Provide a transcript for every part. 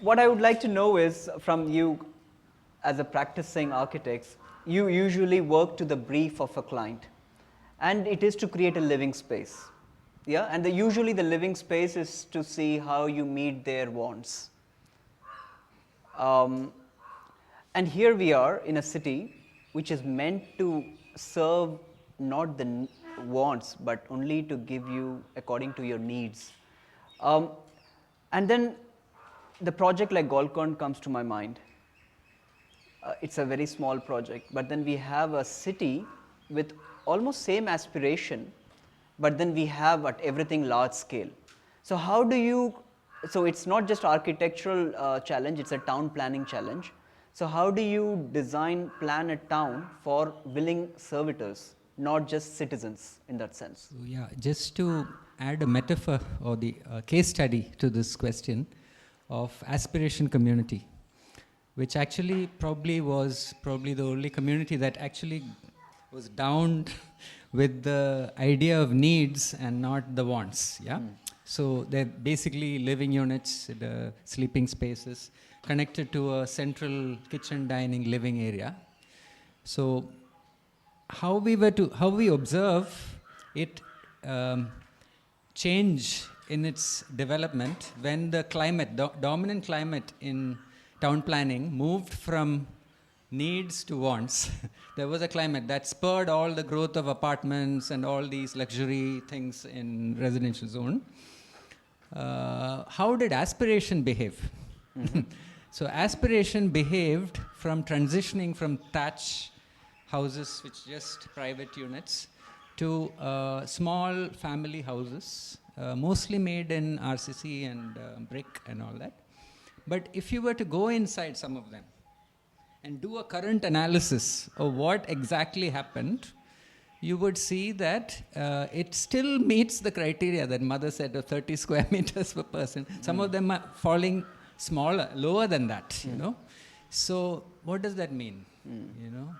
what I would like to know is from you as a practicing architects, you usually work to the brief of a client and it is to create a living space. Yeah, and usually the living space is to see how you meet their wants. And here we are in a city which is meant to serve not the wants but only to give you according to your needs. And then the project like Golconda comes to my mind. It's a very small project, but then we have a city with almost same aspiration, but then we have at everything large scale. So how do you, so it's not just architectural challenge, it's a town planning challenge. So how do you plan a town for willing servitors, not just citizens in that sense? So yeah, just to add a metaphor or the case study to this question of aspiration community, which actually was the only community that actually was down with the idea of needs and not the wants. Yeah. So they're basically living units, the sleeping spaces, connected to a central kitchen, dining, living area. So how we observe it change in its development when the climate, dominant climate in town planning moved from needs to wants. There was a climate that spurred all the growth of apartments and all these luxury things in residential zone. How did aspiration behave? So aspiration behaved from transitioning from thatch houses, which just private units, to small family houses, mostly made in RCC and brick and all that. But if you were to go inside some of them and do a current analysis of what exactly happened, you would see that it still meets the criteria that Mother said of 30 square meters per person. Some of them are falling smaller, lower than that, you know. So what does that mean? You know,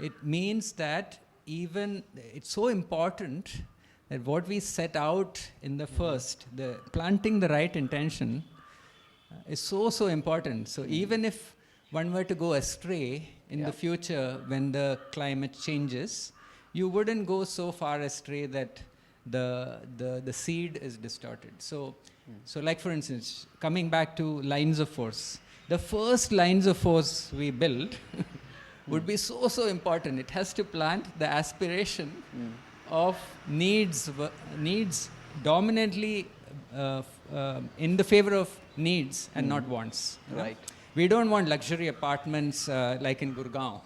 it means that even it's so important that what we set out in the first, the planting the right intention, is so important. So even if one were to go astray in the future when the climate changes, you wouldn't go so far astray that the seed is distorted. So like for instance, coming back to lines of force, the first lines of force we build would be so important. It has to plant the aspiration of needs dominantly in the favor of needs and not wants. Right. We don't want luxury apartments like in Gurgaon,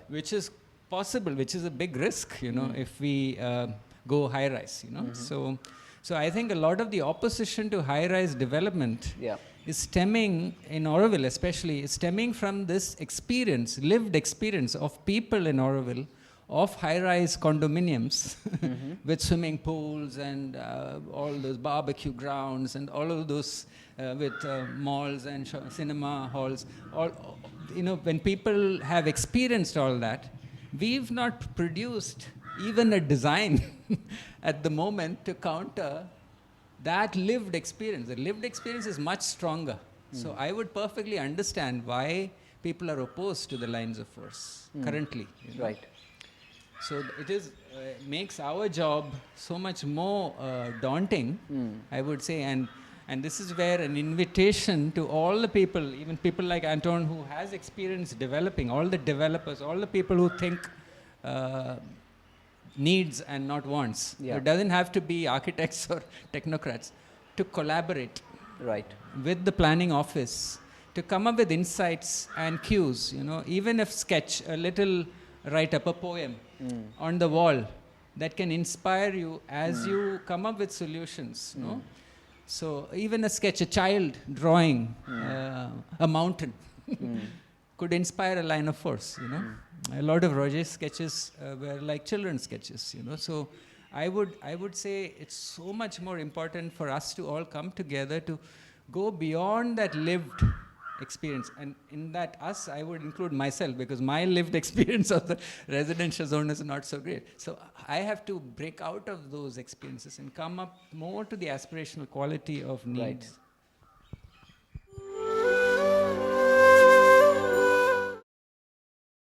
which is possible, which is a big risk, you know, if we go high-rise, you know. So I think a lot of the opposition to high-rise development is stemming, in Auroville especially, is stemming from this experience, lived experience of people in Auroville of high-rise condominiums with swimming pools and all those barbecue grounds and all of those with malls and cinema halls. All, you know, when people have experienced all that, we've not produced even a design at the moment to counter that lived experience. The lived experience is much stronger. So I would perfectly understand why people are opposed to the lines of force currently. You know? Right. So it is makes our job so much more daunting, I would say, and this is where an invitation to all the people, even people like Anton who has experience developing, all the developers, all the people who think needs and not wants. It doesn't have to be architects or technocrats, to collaborate with the planning office, to come up with insights and cues, you know, even if sketch, a little write up a poem on the wall that can inspire you as you come up with solutions, no? So even a sketch, a child drawing a mountain could inspire a line of force, you know. A lot of Roger's sketches were like children's sketches, you know. So I would say it's so much more important for us to all come together to go beyond that lived experience. And in that us, I would include myself, because my lived experience of the residential zone is not so great. So I have to break out of those experiences and come up more to the aspirational quality of needs.